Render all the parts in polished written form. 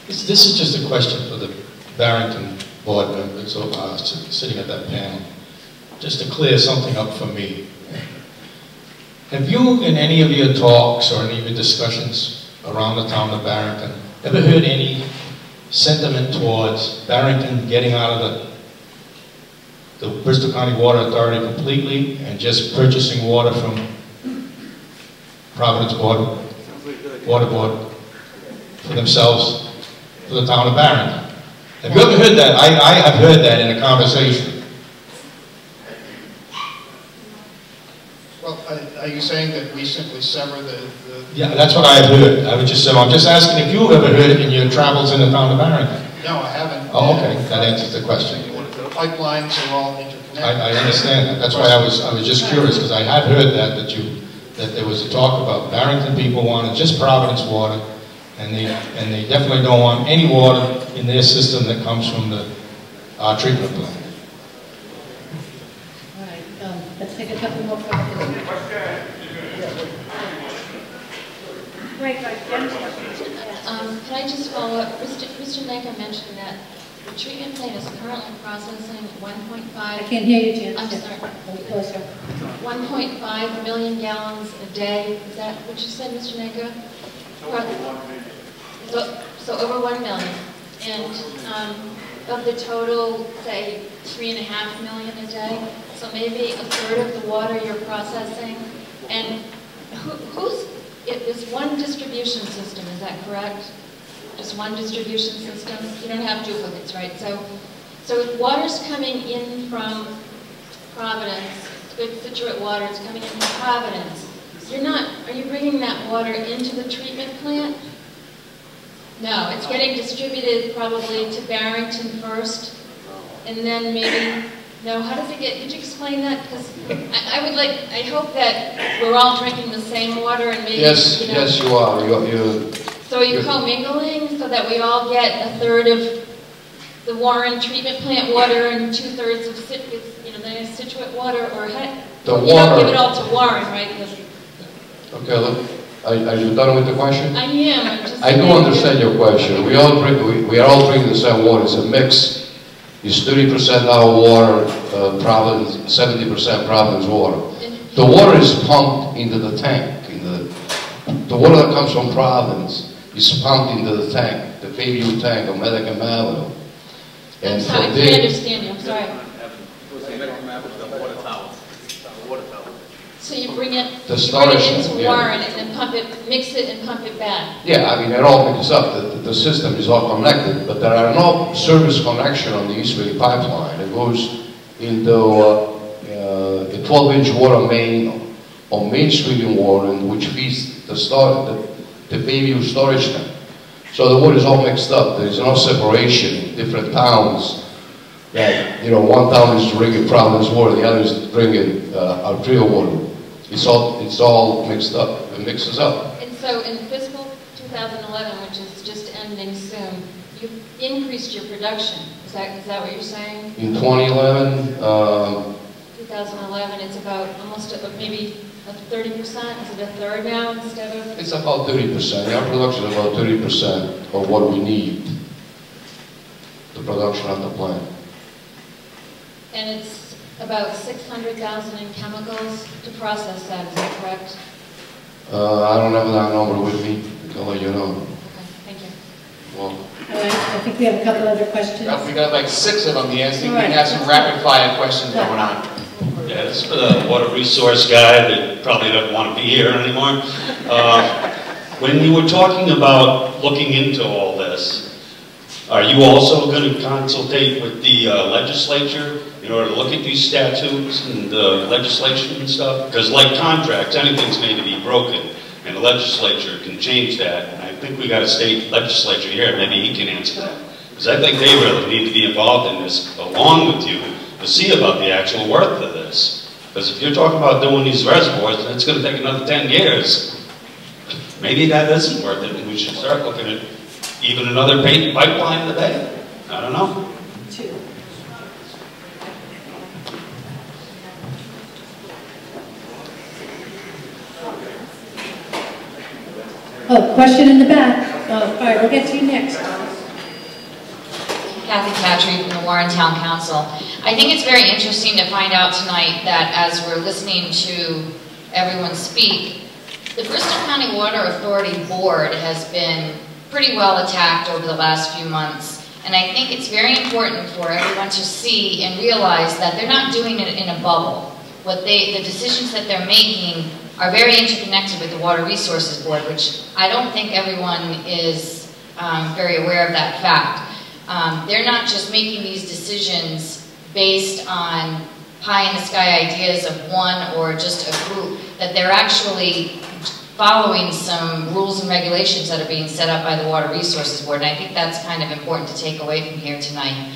This is just a question for the Barrington board members sitting at that panel. Just to clear something up for me. Have you, in any of your talks or any of your discussions around the town of Barrington, ever heard any sentiment towards Barrington getting out of the Bristol County Water Authority completely and just purchasing water from Providence Water Board for themselves, for the town of Barrington? Have you ever heard that? I have heard that in a conversation. Well, are you saying that we simply sever the... Yeah, that's what I have heard. I'm just asking if you ever heard it in your travels in the town of Barrington. No, I haven't. Oh, okay. That answers the question. The pipelines are all interconnected. I understand that. That's why I was just curious, because I had heard that there was a talk about Barrington people wanted just Providence water, and they definitely don't want any water in their system that comes from the treatment plant. All right, let's take a couple more questions. Can I just follow up? Mr. Neka mentioned that the treatment plant is currently processing 1.5... I can't hear you, Jan. I'm sorry. Closer. 1.5 million gallons a day. Is that what you said, Mr. Neka? So over 1 million. And of the total, say, 3.5 million a day. So maybe a third of the water you're processing. And it's one distribution system, is that correct? Just one distribution system? You don't have duplicates, right? So water's coming in from Providence, good Situate water, it's coming in from Providence. Are you bringing that water into the treatment plant? No, it's getting distributed probably to Barrington first, and then maybe... No, how does it get, could you explain that? Because I hope that we're all drinking the same water and maybe, Yes, you know, yes, you are. So are you commingling so that we all get a third of the Warren treatment plant water and 2/3 of the Situate water, or you don't give it all to Warren, right? Okay, look, are you done with the question? I am. I do understand your question. We are all drinking the same water. It's a mix. It's 30% our water, Providence, 70% Providence water. The water is pumped into the tank. The water that comes from Providence is pumped into the tank, the Bayview tank on Medicam Avenue. I'm sorry, I can't understand you. I'm sorry. So you bring it into Warren and then mix it and pump it back. Yeah, I mean, it all mixes up. The system is all connected, but there are no service connection on the East Bay pipeline. It goes into a 12-inch water main on Main Street in Warren, which feeds the Bayview storage tank. So the water is all mixed up. There is no separation in different towns. That, one town is drinking Providence water, the other is drinking Artrio water. It's all mixed up. It mixes up. And so in fiscal 2011, which is just ending soon, you increased your production. Is that what you're saying? In 2011, 2011, it's about almost maybe a 30%. Is it a third now instead of? It's about 30%. Our production is about 30% of what we need. The production at the plant. And it's about 600,000 in chemicals to process that, is that correct? I don't have that number with me. I'll let you know. Okay, thank you. Well, All right, I think we have a couple other questions. We got like 6 of them here. I think we have some rapid fire questions going on. Yeah, this is for the water resource guy that probably doesn't want to be here anymore. When you were talking about looking into all this, are you also going to consultate with the legislature in order to look at these statutes and legislation and stuff? Because like contracts, anything's made to be broken, and the legislature can change that. And I think we got a state legislature here, maybe he can answer that. Because I think they really need to be involved in this along with you to see about the actual worth of this. Because if you're talking about doing these reservoirs, and it's going to take another 10 years, maybe that isn't worth it, and we should start looking at even another pipeline in the bay. I don't know. Oh, question in the back. All right, we'll get to you next. Kathy Patry from the Warren Town Council. I think it's very interesting to find out tonight that as we're listening to everyone speak, the Bristol County Water Authority Board has been pretty well attacked over the last few months. And I think it's very important for everyone to see and realize that they're not doing it in a bubble. The decisions that they're making are very interconnected with the Water Resources Board, which I don't think everyone is very aware of that fact. They're not just making these decisions based on pie-in-the-sky ideas of one or just a group, that they're actually following some rules and regulations that are being set up by the Water Resources Board, and I think that's kind of important to take away from here tonight.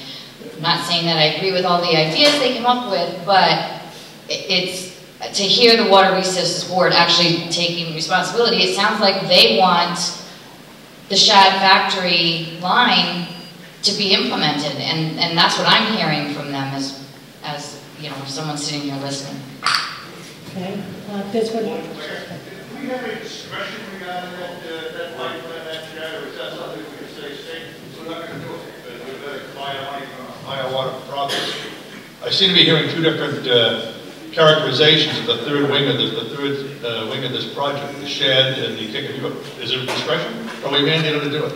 I'm not saying that I agree with all the ideas they come up with, but it's to hear the Water Resources Board actually taking responsibility. It sounds like they want the Shad Factory line to be implemented, and that's what I'm hearing from them as you know, someone sitting here listening. Okay, this one. Do we have any discretion regarding that pipeline, that Shad, or is that something we can say, state, we're not going to do it? We better buy money from a higher water project. I seem to be hearing two different characterizations of the third wing of this project, the Shad and the Kickapoo. Is there discretion? Are we mandated to do it?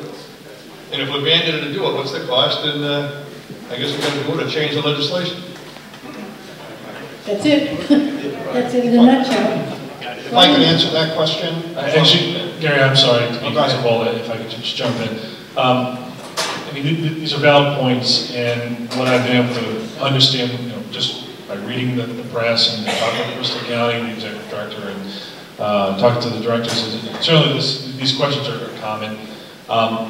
And if we're mandated to do it, what's the cost? And I guess we're going to do it to change the legislation. That's it. That's it in a nutshell. If I could answer that question. Actually, Gary, I'm sorry to be involved, if I could just jump in. I mean, these are valid points, and what I've been able to understand, you know, just by reading the press and talking to Bristol County, the executive director, and talking to the directors, certainly these questions are common.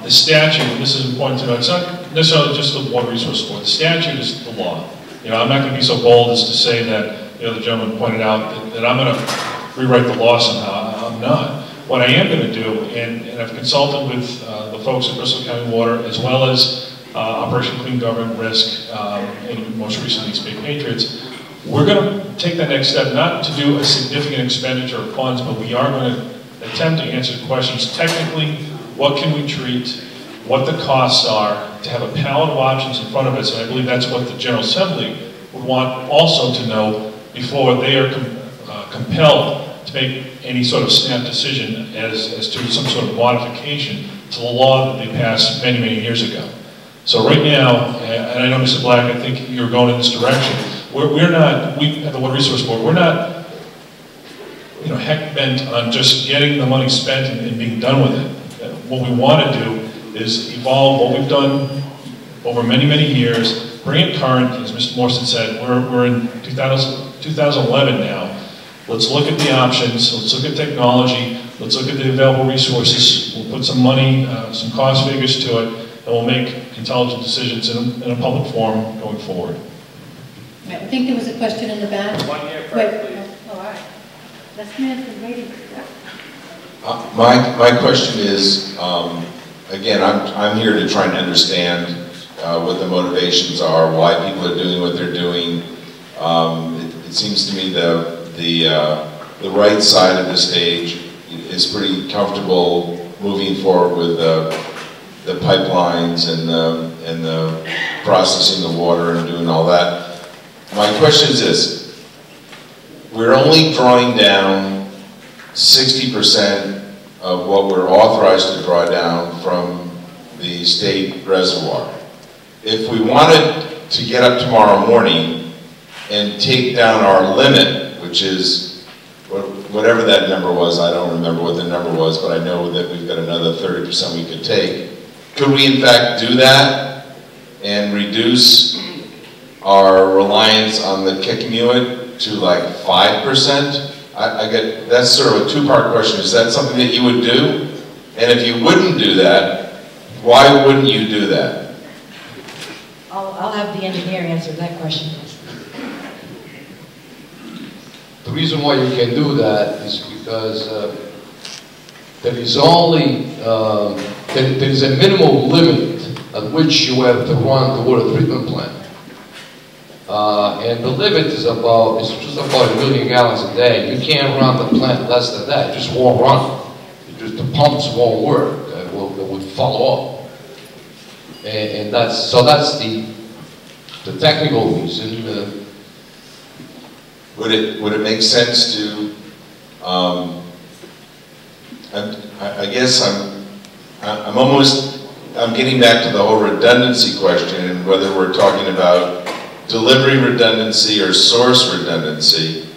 The statute, and this is important to know, it's not necessarily just the Water Resource Board. The statute is the law. You know, I'm not going to be so bold as to say that, you know, the gentleman pointed out that I'm going to rewrite the law somehow. I'm not. What I am going to do, and I've consulted with the folks at Bristol County Water, as well as Operation Clean Government, RISC, and most recently State Patriots, we're going to take that next step, not to do a significant expenditure of funds, but we are going to attempt to answer questions technically. What can we treat? What the costs are, to have a palette of options in front of us, and I believe that's what the General Assembly would want also to know before they are compelled to make any sort of snap decision as to some sort of modification to the law that they passed many, many years ago. So right now, and I know Mr. Black, I think you're going in this direction, we're not, we at the Water Resource Board, we're not, you know, heck bent on just getting the money spent and being done with it. What we want to do is evolve what we've done over many, many years, bring it current, as Mr. Morrison said, we're in 2011 now. Let's look at the options, let's look at technology, let's look at the available resources, we'll put some money, some cost figures to it, and we'll make intelligent decisions in a public forum going forward. I think there was a question in the back. 1 year first, Wait, please. oh, all right. Last man been waiting. My question is, again, I'm here to try and understand what the motivations are, why people are doing what they're doing. It seems to me the right side of the stage is pretty comfortable moving forward with the pipelines and the processing the water and doing all that. My question is this: we're only drawing down 60% of what we're authorized to draw down from the state reservoir. If we wanted to get up tomorrow morning and take down our limit, which is whatever that number was, I don't remember what the number was, but I know that we've got another 30% we could take. Could we in fact do that and reduce our reliance on the Kickamuit to like 5%? I get, that's sort of a two-part question. Is that something that you would do? And if you wouldn't do that, why wouldn't you do that? I'll have the engineer answer that question. The reason why you can do that is because there is only, there is a minimum limit at which you have to run the water treatment plant. And the limit is just about 1 million gallons a day. You can't run the plant less than that. It just won't run. The pumps won't work. The would follow up. And that's the technical reason. Would it make sense to, I guess I'm getting back to the whole redundancy question and whether we're talking about delivery redundancy or source redundancy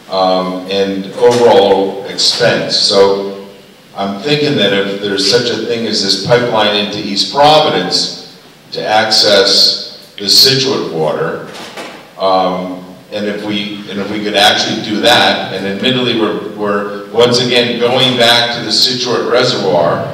and overall expense. So I'm thinking that if there's such a thing as this pipeline into East Providence to access the Situate water, and if we could actually do that, and admittedly we're once again going back to the Situate Reservoir,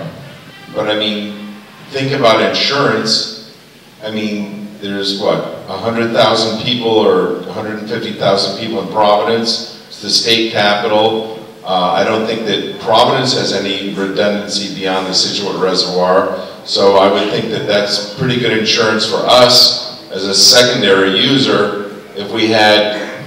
but I mean, think about insurance. I mean, there's what, 100,000 people or 150,000 people in Providence. It's the state capital. I don't think that Providence has any redundancy beyond the Situate Reservoir. So I would think that that's pretty good insurance for us as a secondary user if we had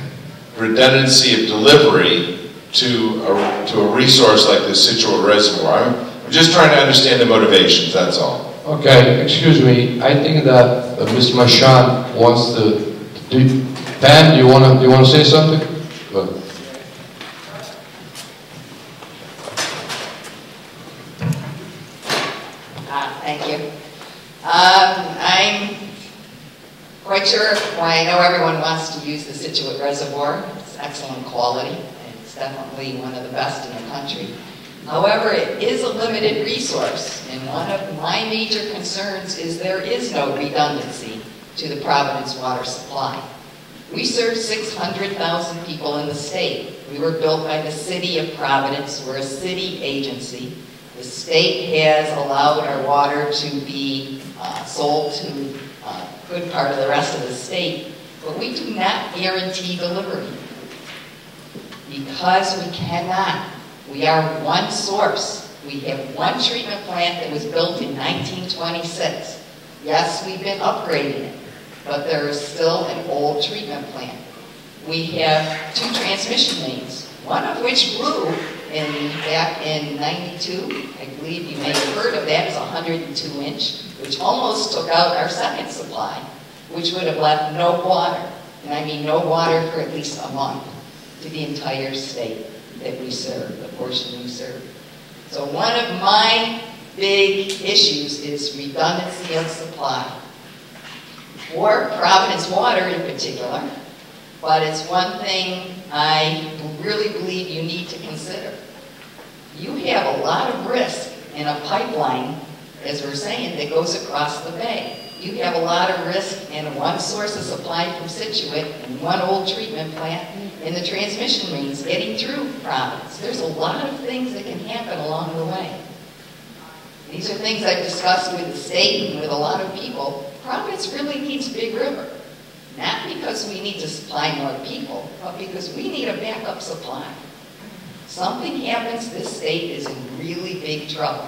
redundancy of delivery to a resource like the Situate Reservoir. I'm just trying to understand the motivations, that's all. Okay, excuse me. I think that Mr. Marchand wants to do. Pam, do you want to say something? Go. Thank you. I'm quite sure why I know everyone wants to use the Situate Reservoir. It's excellent quality, and it's definitely one of the best in the country. However, it is a limited resource, and one of my major concerns is there is no redundancy to the Providence water supply. We serve 600,000 people in the state. We were built by the city of Providence. We're a city agency. The state has allowed our water to be sold to a good part of the rest of the state, but we do not guarantee delivery because we cannot. We are one source. We have one treatment plant that was built in 1926. Yes, we've been upgrading it, but there is still an old treatment plant. We have 2 transmission mains, one of which blew back in 92. I believe you may have heard of that. It's 102-inch, which almost took out our second supply, which would have left no water, and I mean no water for at least a month, to the entire state that we serve, the portion we serve. So one of my big issues is redundancy of supply for Providence water in particular, but it's one thing I really believe you need to consider. You have a lot of risk in a pipeline, as we're saying, that goes across the bay. You have a lot of risk in one source of supply from Situate and one old treatment plant in the transmission mains getting through Providence. There's a lot of things that can happen along the way. These are things I've discussed with the state and with a lot of people. Providence really needs Big River. Not because we need to supply more people, but because we need a backup supply. Something happens, this state is in really big trouble.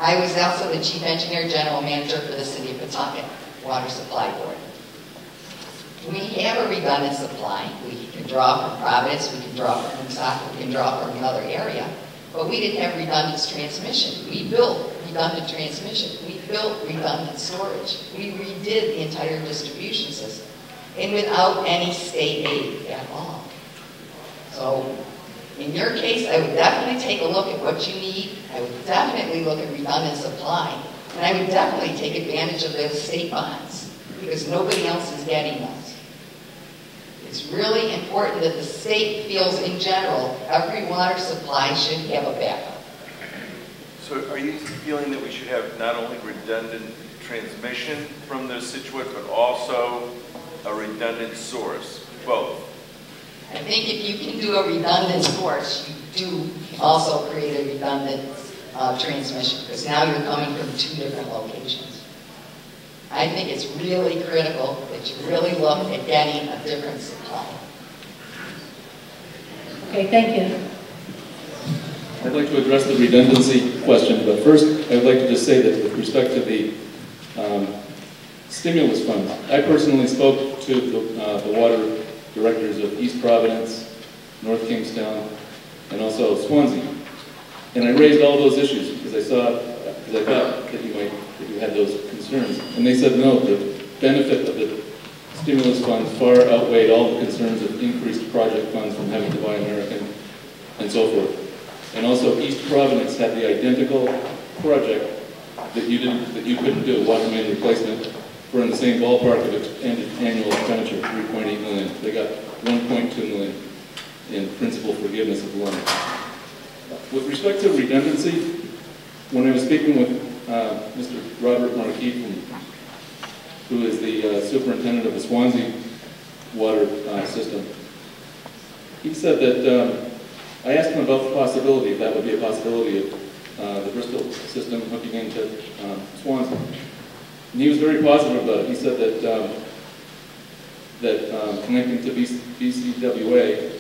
I was also the Chief Engineer General Manager for the City of Pawtucket Water Supply Board. We have a redundant supply. We can draw from Providence, we can draw from Woonsocket, we can draw from another area, but we didn't have redundant transmission. We built redundant transmission. We built redundant storage. We redid the entire distribution system, and without any state aid at all. So, in your case, I would definitely take a look at what you need. I would definitely look at redundant supply, and I would definitely take advantage of those state bonds, because nobody else is getting those. It's really important that the state feels, in general, every water supply should have a backup. So are you feeling that we should have not only redundant transmission from the Situate, but also a redundant source, both? I think if you can do a redundant source, you do also create a redundant transmission, because now you're coming from 2 different locations. I think it's really critical that you really look at getting a different supply. Okay, thank you. I'd like to address the redundancy question, but first I'd like to just say that with respect to the stimulus funds, I personally spoke to the water directors of East Providence, North Kingstown, and also Swansea. And I raised all those issues because I saw because I thought that you had those concerns. And they said no, the benefit of the stimulus funds far outweighed all the concerns of increased project funds from having to buy American and so forth. And also East Providence had the identical project that you couldn't do, water main replacement. We're in the same ballpark of annual expenditure, $3.8 million. They got $1.2 million in principal forgiveness of loan. With respect to redundancy, when I was speaking with Mr. Robert Marquis, who is the superintendent of the Swansea water system, he said that I asked him about the possibility, if that would be a possibility of the Bristol system hooking into Swansea. And he was very positive about it. He said that connecting to BCWA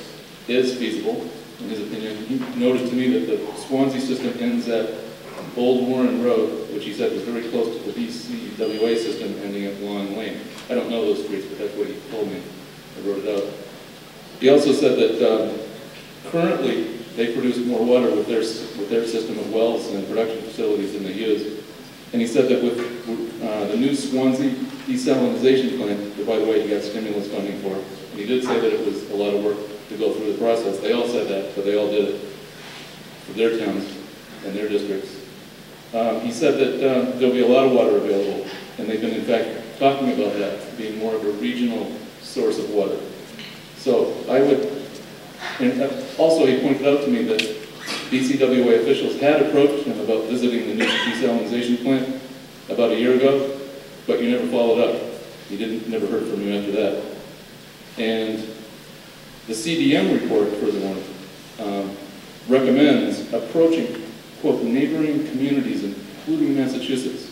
is feasible, in his opinion. He noted to me that the Swansea system ends at Old Warren Road, which he said was very close to the BCWA system ending at Long Lane. I don't know those streets, but that's what he told me. I wrote it out. He also said that currently they produce more water with their system of wells and production facilities than they use. And he said that with the new Swansea desalinization plant, that by the way he got stimulus funding for, and he did say that it was a lot of work to go through the process. They all said that, but they all did it for their towns and their districts. He said that there'll be a lot of water available, and they've been in fact talking about that being more of a regional source of water. So I would, and also he pointed out to me that BCWA officials had approached him about visiting the new desalinization plant about a year ago, but you never followed up. You never heard from him after that. And the CDM report, furthermore, recommends approaching, quote, neighboring communities, including Massachusetts,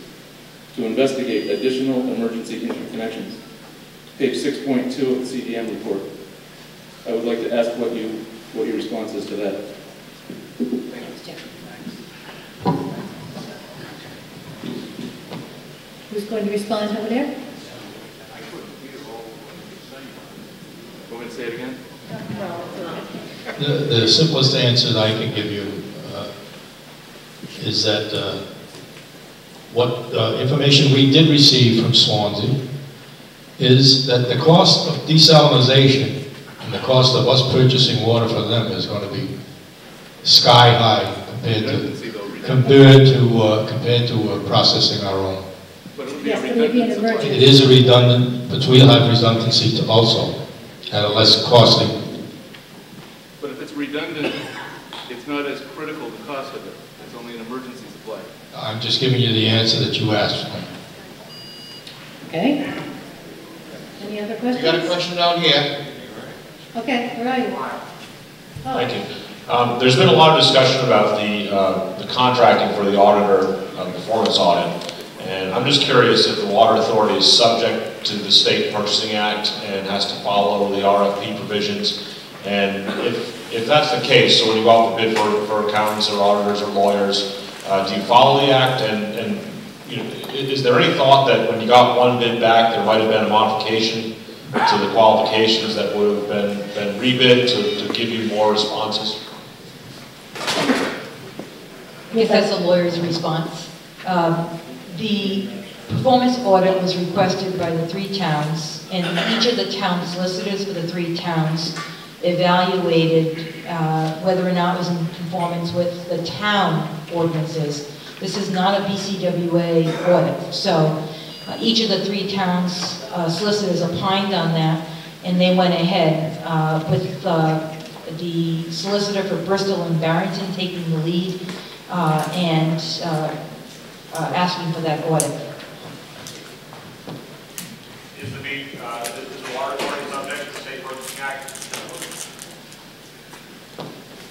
to investigate additional emergency interconnections. Page 6.2 of the CDM report. I would like to ask what your response is to that. Who's going to respond over there? Want me to say it again? The simplest answer that I can give you is that what information we did receive from Swansea is that the cost of desalinization and the cost of us purchasing water for them is going to be sky high compared to processing our own. Yes, there would be an emergency. It is a redundant, but we'll have redundancy to also at a less costly. But if it's redundant, it's not as critical the cost of it. It's only an emergency supply. I'm just giving you the answer that you asked for. Okay. Any other questions? You got a question down here? Okay, where are you? Oh. Thank you. There's been a lot of discussion about the contracting for the auditor performance audit. And I'm just curious if the Water Authority is subject to the State Purchasing Act and has to follow the RFP provisions. And if that's the case, so when you go out to bid for accountants or auditors or lawyers, do you follow the Act? And you know, is there any thought that when you got one bid back, there might have been a modification to the qualifications that would have been rebid to give you more responses? Yes, that's a lawyer's response. The performance audit was requested by the 3 towns, and each of the town solicitors for the 3 towns evaluated whether or not it was in conformance with the town ordinances. This is not a BCWA audit, so each of the 3 towns solicitors opined on that, and they went ahead with the solicitor for Bristol and Barrington taking the lead and asking for that audit. Is the Water Authority subject to the State Purchasing Act?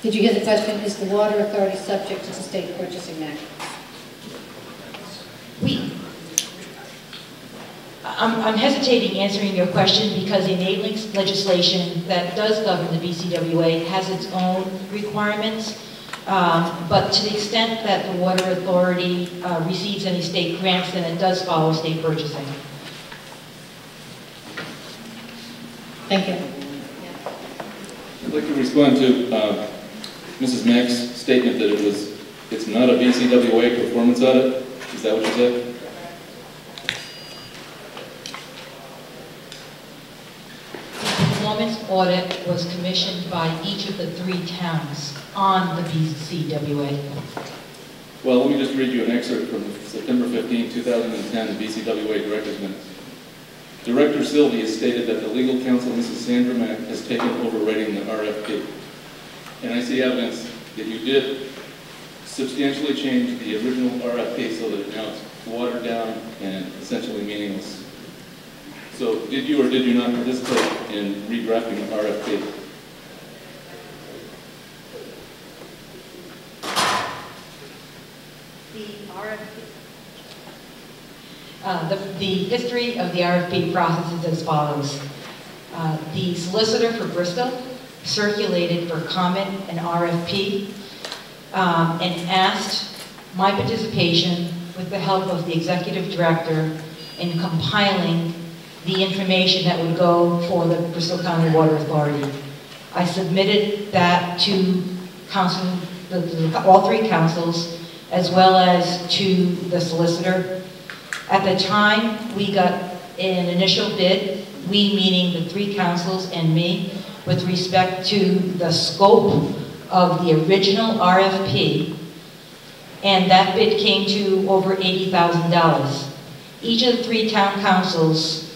Did you hear the question? Is the Water Authority subject to the State Purchasing Act? I'm hesitating answering your question because the enabling legislation that does govern the BCWA has its own requirements. But to the extent that the Water Authority receives any state grants, then it does follow state purchasing. Thank you. I'd like to respond to Mrs. Mack's statement that it was It's not a BCWA performance audit? Is that what you said? Performance audit was commissioned by each of the 3 towns on the BCWA. Well, let me just read you an excerpt from September 15, 2010, BCWA Director's Minutes. Director Sylvie has stated that the legal counsel, Mrs. Sandra Mack, has taken over writing the RFP. And I see evidence that you did substantially change the original RFP so that now it's watered down and essentially meaningless. So did you or did you not participate in redrafting the RFP? The history of the RFP process is as follows. The solicitor for Bristol circulated for comment an RFP and asked my participation with the help of the executive director in compiling the information that would go for the Bristol County Water Authority. I submitted that to council, all 3 councils, as well as to the solicitor. At the time, we got an initial bid, we meaning the 3 councils and me, with respect to the scope of the original RFP, and that bid came to over $80,000. Each of the 3 town councils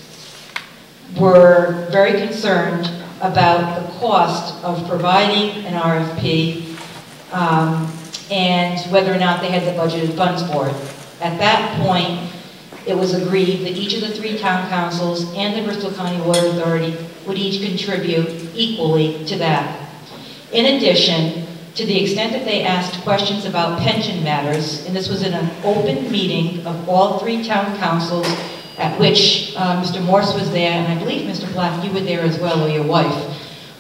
were very concerned about the cost of providing an RFP and whether or not they had the budgeted funds for it. At that point, it was agreed that each of the 3 town councils and the Bristol County Water Authority would each contribute equally to that. In addition, to the extent that they asked questions about pension matters, and this was in an open meeting of all 3 town councils, at which Mr. Morse was there, and I believe Mr. Black, you were there as well, or your wife,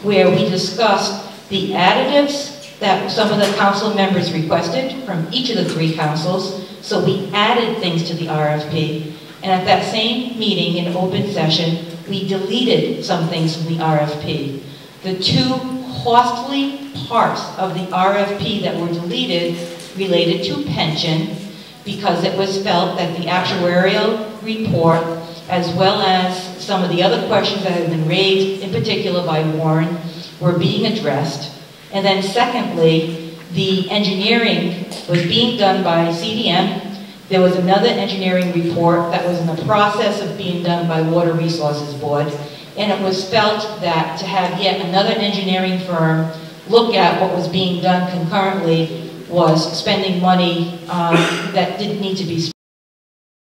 where we discussed the additives that some of the council members requested from each of the 3 councils. So we added things to the RFP, and at that same meeting in open session, we deleted some things from the RFP. The 2 costly parts of the RFP that were deleted related to pension, because it was felt that the actuarial report, as well as some of the other questions that had been raised, in particular by Warren, were being addressed. And then secondly, the engineering was being done by CDM. There was another engineering report that was in the process of being done by Water Resources Board. And it was felt that to have yet another engineering firm look at what was being done concurrently was spending money that didn't need to be spent.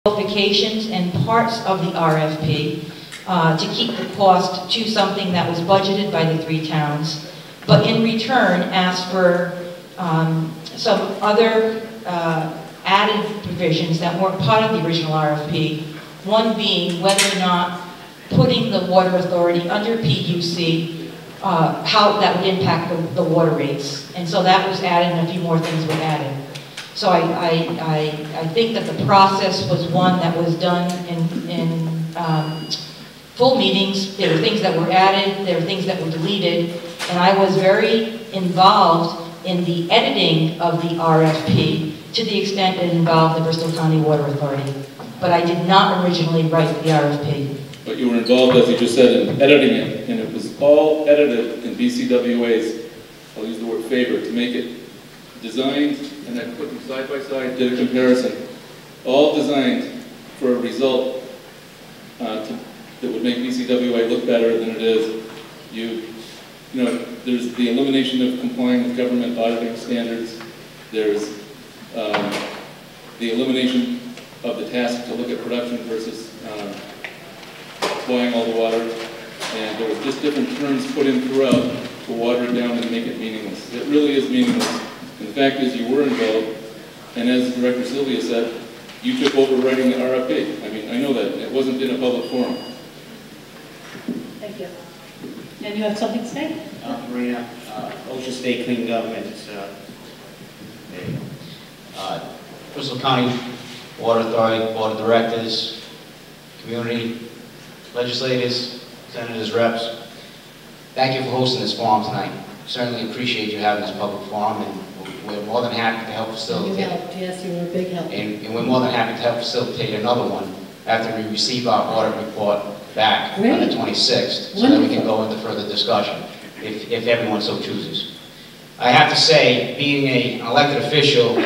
Qualifications and parts of the RFP to keep the cost to something that was budgeted by the 3 towns, but in return asked for some other added provisions that weren't part of the original RFP, one being whether or not putting the Water Authority under PUC, how that would impact the water rates. And so that was added, and a few more things were added. So I think that the process was one that was done in full meetings. There were things that were added, there were things that were deleted, and I was very involved in the editing of the RFP to the extent it involved the Bristol County Water Authority. But I did not originally write the RFP. But you were involved, as you just said, in editing it, and it was all edited in BCWA's, I'll use the word favor, to make it designed, and I put them side by side, did a comparison, all designed for a result that would make BCWA look better than it is. You know, there's the elimination of complying with government auditing standards. There's the elimination of the task to look at production versus supplying all the water. And there was just different terms put in throughout to water it down and make it meaningless. It really is meaningless. And the fact is you were involved, and as Director Sylvia said, you took over writing the RFP. I mean, I know that. It wasn't in a public forum. Thank you. And you have something to say? Marina, Ocean State Clean Government. Bristol County Water Authority, Board of Directors, community, legislators, senators, reps. Thank you for hosting this forum tonight. Certainly appreciate you having this public forum, and we're more than happy to help You facilitate. helped, yes, you were a big help. And we're more than happy to help facilitate another one after we receive our audit report back on the 26th, so that we can go into further discussion, if everyone so chooses. I have to say, being an elected official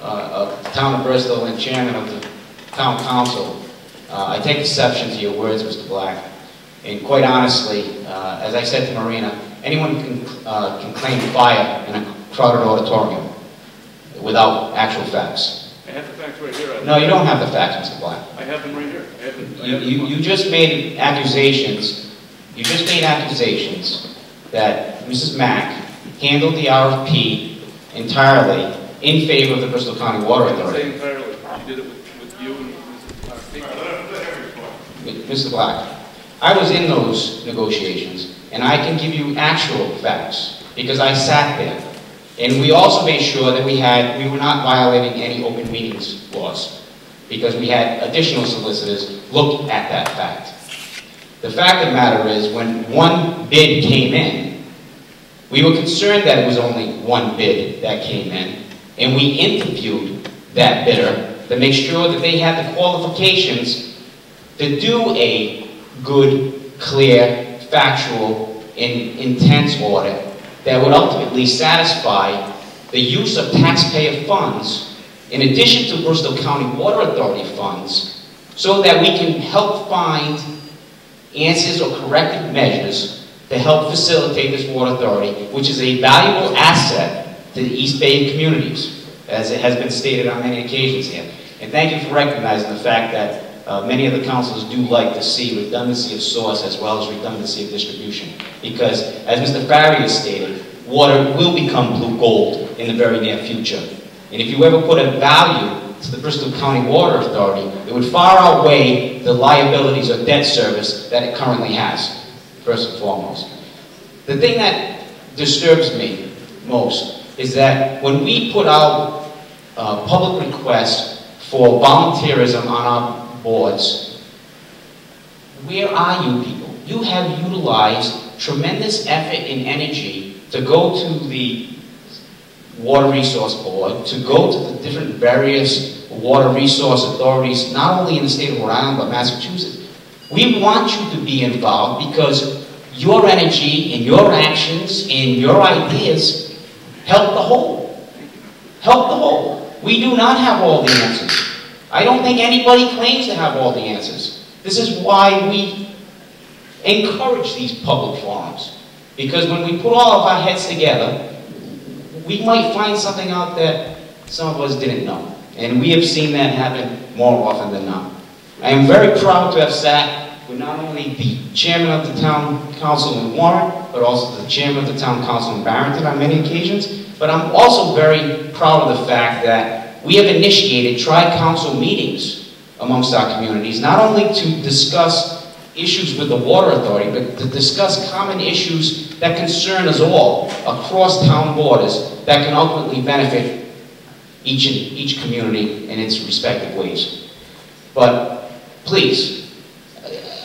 of the town of Bristol and chairman of the town council, I take exception to your words, Mr. Black. And quite honestly, as I said to Marina, anyone can claim fire in a crowded auditorium without actual facts. I have the facts right here. No, you don't have the facts, Mr. Black. I have them right here. You just made accusations. You just made accusations that Mrs. Mack handled the RFP entirely in favor of the Bristol County Water Authority. I didn't say entirely. She did it with you and Mr. Black, I was in those negotiations, and I can give you actual facts because I sat there. And we also made sure that we were not violating any open meetings laws, because we had additional solicitors look at that fact. The fact of the matter is, when one bid came in, we were concerned that it was only one bid that came in, and we interviewed that bidder to make sure that they had the qualifications to do a good, clear, factual, and intense audit that would ultimately satisfy the use of taxpayer funds in addition to Bristol County Water Authority funds, so that we can help find answers or corrective measures to help facilitate this water authority, which is a valuable asset to the East Bay communities, as it has been stated on many occasions here. And thank you for recognizing the fact that many of the councils do like to see redundancy of source as well as redundancy of distribution. Because, as Mr. Farrier has stated, water will become blue gold in the very near future. And if you ever put a value to the Bristol County Water Authority, it would far outweigh the liabilities or debt service that it currently has, first and foremost. The thing that disturbs me most is that when we put out public requests for volunteerism on our boards, where are you people? You have utilized tremendous effort and energy to go to the Water Resource Board, to go to the different various water resource authorities, not only in the state of Rhode Island, but Massachusetts. We want you to be involved because your energy and your actions and your ideas help the whole. Help the whole. We do not have all the answers. I don't think anybody claims to have all the answers. This is why we encourage these public forums. Because when we put all of our heads together, we might find something out that some of us didn't know. And we have seen that happen more often than not. I am very proud to have sat with not only the chairman of the town council in Warren, but also the chairman of the town council in Barrington on many occasions. But I'm also very proud of the fact that we have initiated tri-council meetings amongst our communities, not only to discuss issues with the water authority, but to discuss common issues that concern us all across town borders that can ultimately benefit each community in its respective ways. But please,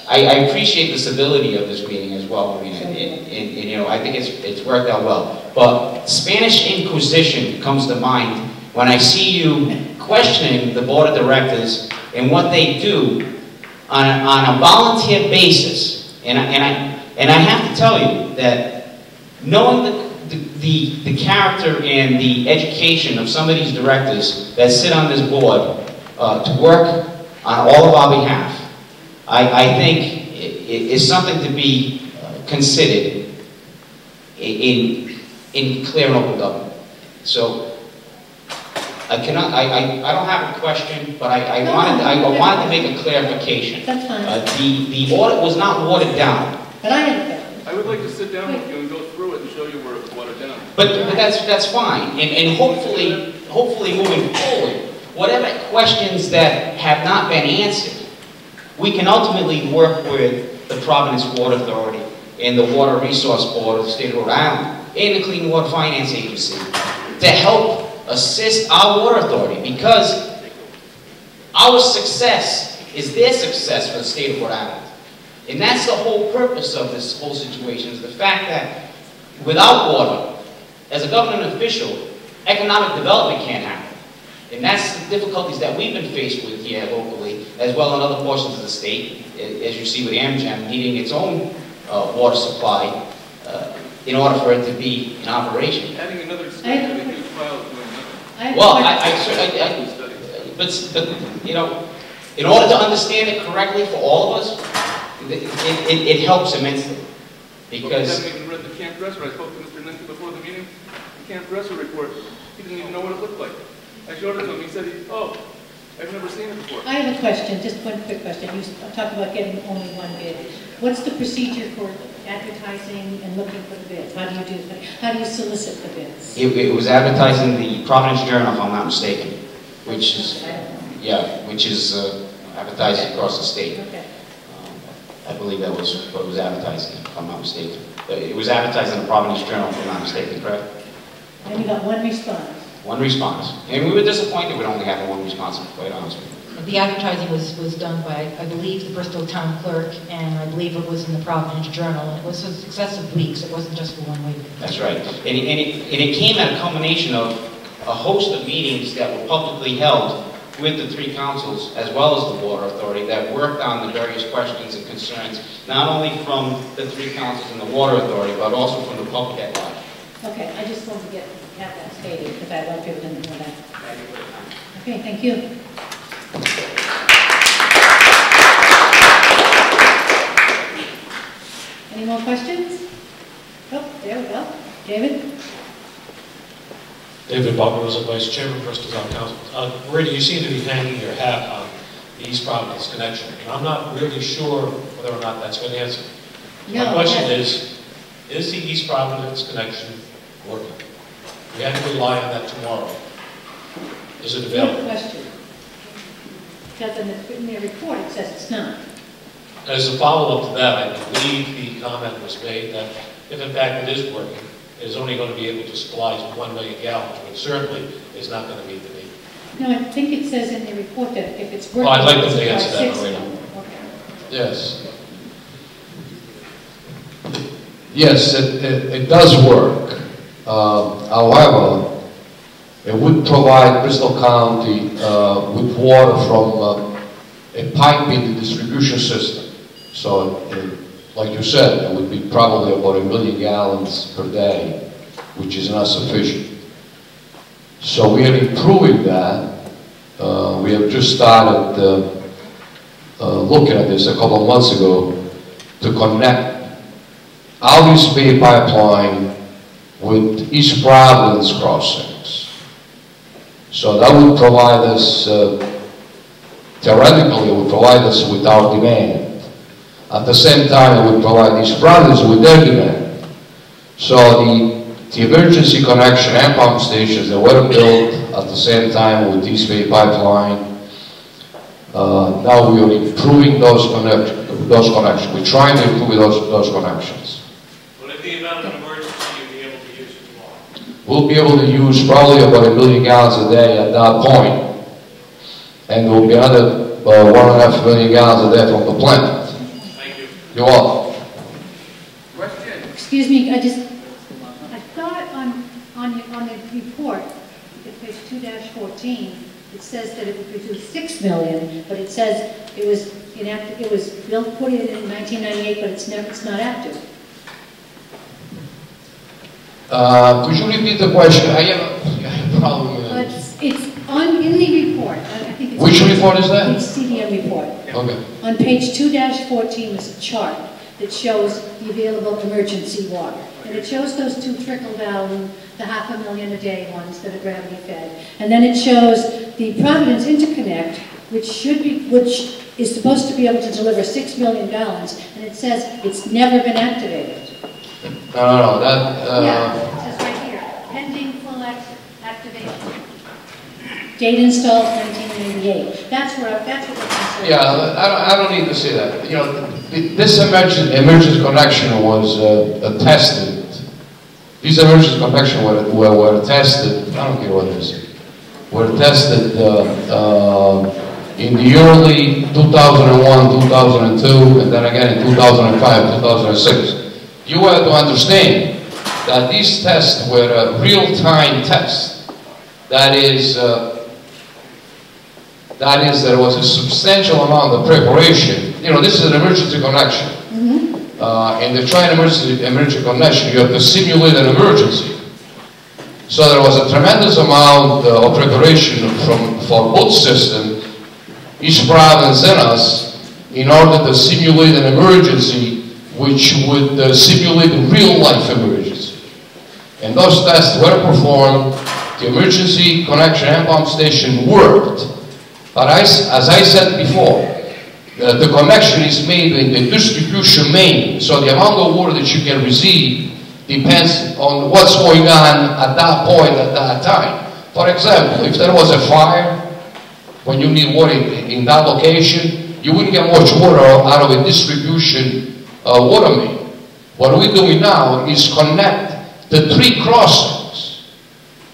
I appreciate the civility of this meeting as well, Marina, and you know, I think it's worked out well. But Spanish Inquisition comes to mind when I see you questioning the board of directors and what they do on a volunteer basis. And I have to tell you that knowing the character and the education of some of these directors that sit on this board to work on all of our behalf, I think it is something to be considered in clear and open government. So I don't have a question, but I wanted to make a clarification. That's fine. The audit was not watered down. But I have a question. I would like to sit down with you and go through it and show you where it's watered down. But that's fine. And hopefully moving forward, whatever questions that have not been answered, we can ultimately work with the Providence Water Authority and the Water Resource Board of the state of Rhode Island and the Clean Water Finance Agency to help assist our water authority, because our success is their success for the state of Rhode Island. And that's the whole purpose of this whole situation, is the fact that without water, as a government official, economic development can't happen. And that's the difficulties that we've been faced with here locally, as well in other portions of the state, as you see with Amgen needing its own water supply in order for it to be in operation. Adding another state to the huge pile of doing nothing. Well, but you know, in order to understand it correctly for all of us, it helps immensely. Because I haven't even read the Camp Dresser. I spoke to Mr. Lincoln before the meeting. The Camp Dresser report. He didn't even know what it looked like. I showed it to him. He said, "Oh, I've never seen it before." I have a question, just one quick question. You talked about getting only one bid. What's the procedure for advertising and looking for the bids? How do you do that? How do you solicit the bids? it was advertised in the Providence Journal, if I'm not mistaken, which is advertised across the state. Okay. I believe that was what was advertised, if I'm not mistaken. It was advertised in the Providence Journal, if I'm not mistaken, correct? And you got one response. One response. And we were disappointed we'd only have one response, to be quite honest with you. The advertising was done by, I believe, the Bristol town clerk, and I believe it was in the Providence Journal, and it was for successive weeks. It wasn't just for 1 week. That's right. And it came at a culmination of a host of meetings that were publicly held with the three councils, as well as the Water Authority, that worked on the various questions and concerns, not only from the three councils and the Water Authority, but also from the public at large. Okay, I just wanted to have that stated, because I'd like people to know that. Okay, thank you. Any more questions? Oh, there we go. David? David Barbarossa, Vice Chairman, Bristol Town Council. Brady, you seem to be hanging your hat on the East Providence connection, and I'm not really sure whether or not that's going to answer. No, my question is the East Providence connection working? We have to rely on that tomorrow. Is it available? Good question. Because in their report it says it's not. As a follow-up to that, I believe the comment was made that if in fact it is working, it is only going to be able to supply 1 million gallons, which certainly is not going to meet the need. No, I think it says in the report that if it's working... Well, I'd like them to it's answer that, about 6 Marina. Okay. Yes. Yes, it does work. However, it would provide Bristol County with water from a pipe in the distribution system. So, like you said, it would be probably about 1 million gallons per day, which is not sufficient. So we are improving that. We have just started looking at this a couple of months ago to connect our East Bay pipeline with East Providence crossings. So that would provide us, theoretically, it would provide us with our demand. At the same time, it would provide East Providence with their demand. So the emergency connection and pump stations that were built at the same time with East Bay pipeline, now we are improving those connections. We're trying to improve those connections. Will it be about an emergency you'll be able to use it tomorrow? We'll be able to use probably about 1 million gallons a day at that point. And there will be another 1.5 million gallons a day from the plant. Thank you. You're welcome. Question? Excuse me, I thought on the report, at page 2-14, it says that it would produce 6 million, but it says it was inactive. It was built, put in 1998, but it's not active. Could you repeat the question? I have a problem with it. It's in the report. I think it's Which report is that? It's CDM report. Okay. On page 2-14 is a chart that shows the available emergency water. And it shows those two trickle down, the 500,000 a day ones that are gravity fed. And then it shows the Providence interconnect, which is supposed to be able to deliver 6 million gallons, and it says it's never been activated. No, that... Yeah, it says right here, pending full activation. Date installed 1998. That's what I'm concerned. Yeah, I don't need to say that. You know, this emergency connection was tested. These emergency connections were tested. I don't care what it is. Were tested in the early 2001, 2002, and then again in 2005, 2006. You have to understand that these tests were real-time tests. that there was a substantial amount of preparation. You know, this is an emergency connection. And the trying emergency connection, you have to simulate an emergency. So there was a tremendous amount of preparation for both systems, each province and us, in order to simulate an emergency which would simulate a real-life emergency. And those tests were performed. The emergency connection and pump station worked. But as I said before, the connection is made in the distribution main, so the amount of water that you can receive depends on what's going on at that point, at that time. For example, if there was a fire, when you need water in that location, you wouldn't get much water out of a distribution water main. What we're doing now is connect the 3 crossings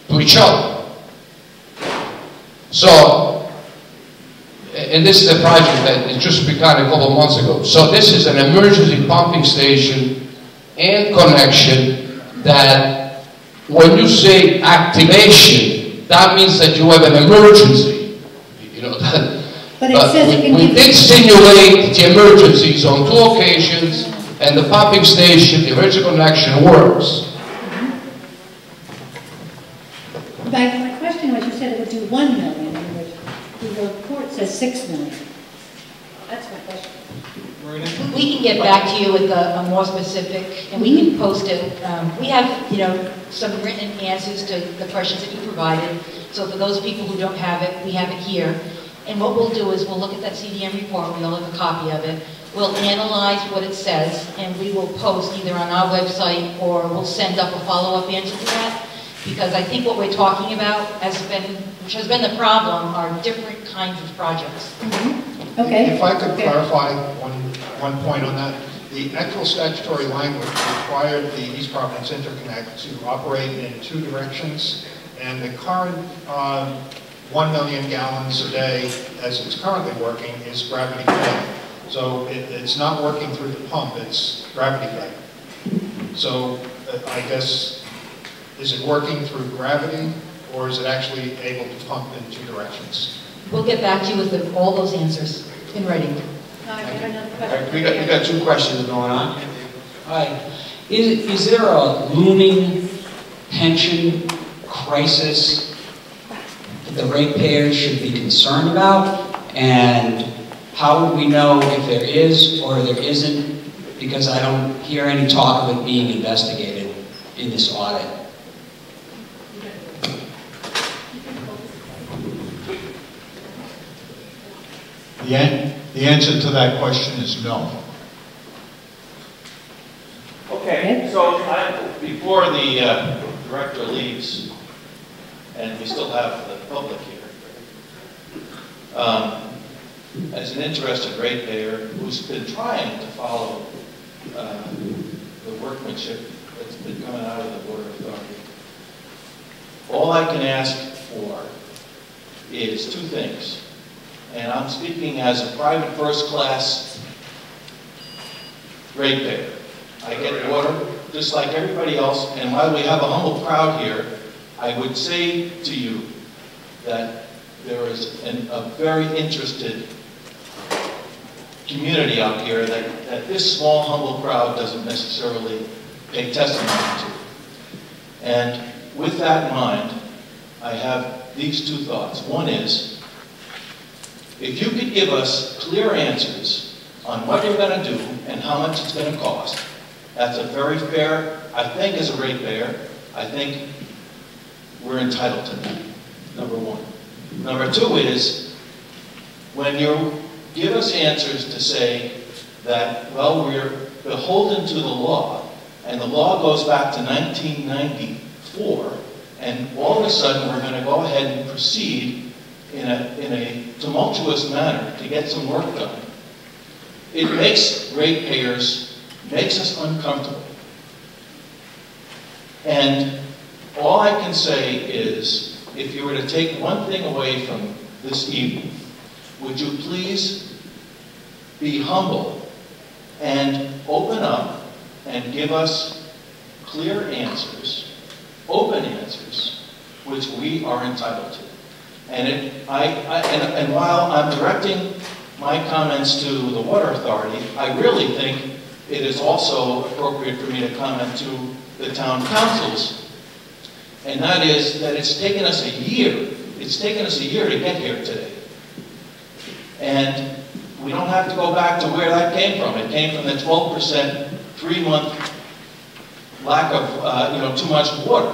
to each other. So, and this is a project that it just began a couple of months ago. So this is an emergency pumping station and connection that when you say activation, that means that you have an emergency. You know, but it says we did simulate the emergencies on 2 occasions, and the pumping station, the emergency connection works. My question was, you said it would do 1 million, and the report says 6 million. That's my question. We can get back to you with a more specific, and we can post it. We have, you know, some written answers to the questions that you provided. So for those people who don't have it, we have it here. And what we'll do is we'll look at that CDM report, we'll have a copy of it. We'll analyze what it says, and we will post either on our website or we'll send up a follow-up answer to that. Because I think what we're talking about which has been the problem, are different kinds of projects. Okay. If I could clarify one point on that. The actual statutory language required the East Providence Interconnect to operate in 2 directions, and the current 1 million gallons a day, as it's currently working, is gravity fed. So it's not working through the pump, it's gravity fed. So I guess, is it working through gravity, or is it actually able to pump in 2 directions? We'll get back to you with all those answers in writing. We got 2 questions going on. Hi. Is there a looming pension crisis that the ratepayers should be concerned about? And how would we know if there is or there isn't? Because I don't hear any talk of it being investigated in this audit. The answer to that question is no. Okay, so before the director leaves, and we still have the public here, as an interested ratepayer who's been trying to follow the workmanship that's been coming out of the Water Authority, all I can ask for is 2 things. And I'm speaking as a private first-class ratepayer. I get water just like everybody else, and while we have a humble crowd here, I would say to you that there is a very interested community out here that this small, humble crowd doesn't necessarily pay testimony to. And with that in mind, I have these 2 thoughts. One is, if you could give us clear answers on what you're going to do and how much it's going to cost, that's a very fair, I think as a ratepayer, I think we're entitled to that, number 1. Number 2 is, when you give us answers to say that, well, we're beholden to the law, and the law goes back to 1994, and all of a sudden we're going to go ahead and proceed in a tumultuous manner to get some work done, it makes ratepayers, makes us uncomfortable. And all I can say is, if you were to take one thing away from this evening, would you please be humble and open up and give us clear answers, open answers, which we are entitled to. And, and while I'm directing my comments to the Water Authority, I really think it is also appropriate for me to comment to the town councils. And that is that it's taken us a year. It's taken us a year to get here today. And we don't have to go back to where that came from. It came from the 12% 3-month lack of, too much water.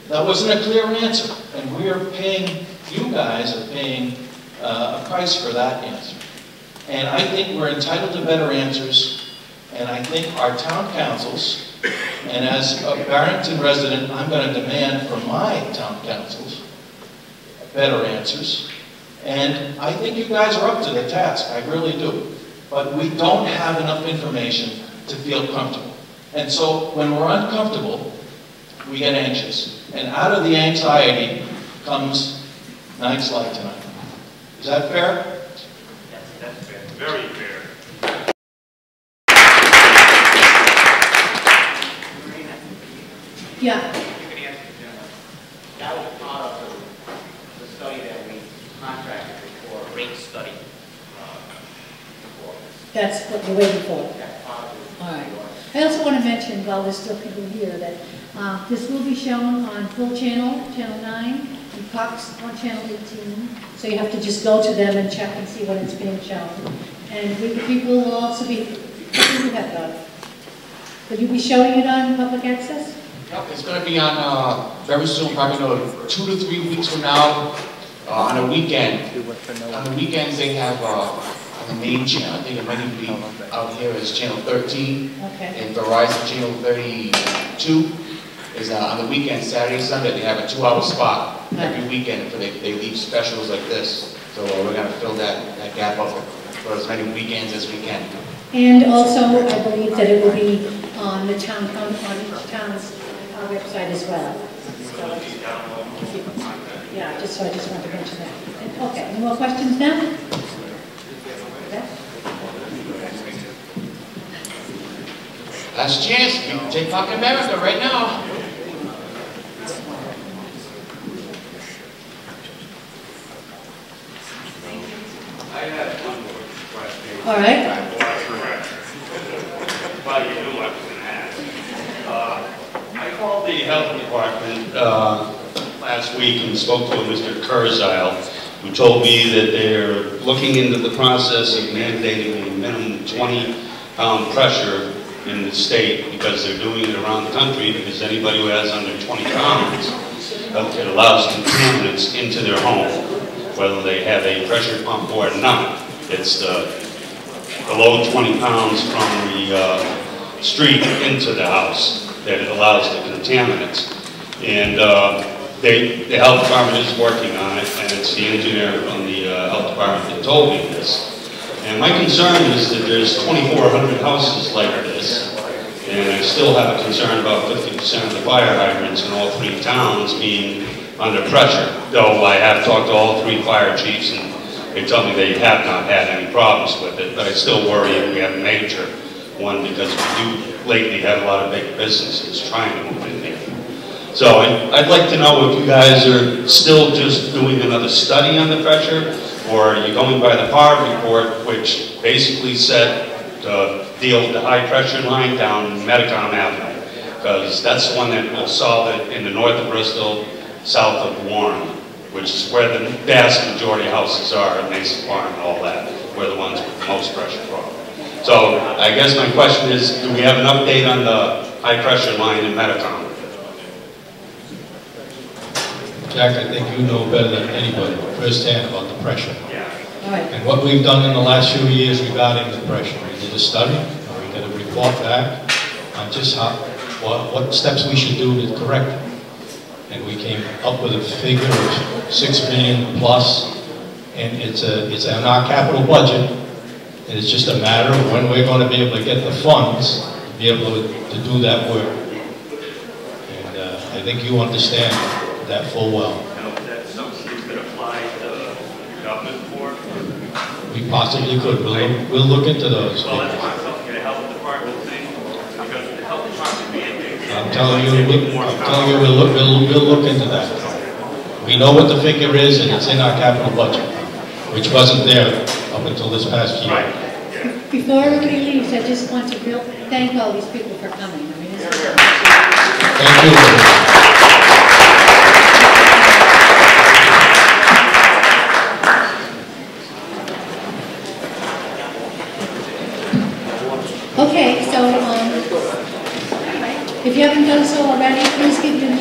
That wasn't a clear answer. And we are paying, you guys are paying a price for that answer. And I think we're entitled to better answers. And I think our town councils, and as a Barrington resident, I'm going to demand from my town councils better answers. And I think you guys are up to the task, I really do. But we don't have enough information to feel comfortable. And so when we're uncomfortable, we get anxious. And out of the anxiety comes nights like tonight. Is that fair? That's fair. Very fair. Yeah. You can answer, that was part of the study that we contracted for, a rate study. That's what you're waiting for. All right. I also want to mention, while there's still people here, that this will be shown on full channel, channel 9, and Fox on channel 18. So you have to just go to them and check and see when it's being shown. And the people will also be, what do you have, Doug? Will you be showing it on public access? Yep, it's going to be on very soon, probably 2 to 3 weeks from now, on a weekend. On the weekends they have on the main channel, I think it might even be out here as channel 13, and Verizon channel 32 is on the weekend, Saturday, Sunday. They have a 2-hour spot every weekend. They leave specials like this, so we're going to fill that gap up for as many weekends as we can. And also, I believe that it will be on the town, on each town's website as well. So, yeah, I just want to mention that. And, okay, any more questions now? Okay. Last chance, you can take Park America right now. I had one more question. All right. I called the health department last week and spoke to Mr. Kurzweil, who told me that they're looking into the process of mandating a minimum 20-pound pressure in the state, because they're doing it around the country, because anybody who has under 20 pounds, it allows contaminants into their home, whether they have a pressure pump or not. It's below 20 pounds from the street into the house that it allows the contaminants. And the health department is working on it, and it's the engineer from the health department that told me this. And my concern is that there's 2,400 houses like this, and I still have a concern about 50% of the fire hydrants in all 3 towns being under pressure, though I have talked to all 3 fire chiefs, and they tell me they have not had any problems with it, but I still worry if we have a major one, because we do lately have a lot of big businesses trying to move in here. So I'd like to know if you guys are still just doing another study on the pressure, or are you going by the PAR report, which basically said to deal with the high pressure line down Medicom Avenue, because that's the one that will solve it in the north of Bristol, south of Warren, which is where the vast majority of houses are, Mason Farm and all that, where the ones with the most pressure problem. So I guess my question is, do we have an update on the high pressure line in Medicom? Jack, I think you know better than anybody firsthand about the pressure. All right. And what we've done in the last few years regarding the pressure. We did a study, and we got a report back on just what steps we should do to correct it. And we came up with a figure of $6 million plus, and it's on our capital budget. And it's just a matter of when we're going to be able to get the funds to be able to do that work. And I think you understand that full well. Now, is that something you could apply to government for? We possibly could. We'll look into those. Well, that's why I'm talking the health department thing, because the health department mandates. I'm telling you, we'll look into that. know what the figure is, and it's in our capital budget, which wasn't there up until this past year. Before everybody leaves, I just want to thank all these people for coming. I mean, Thank you. Okay, so if you haven't done so already, please give your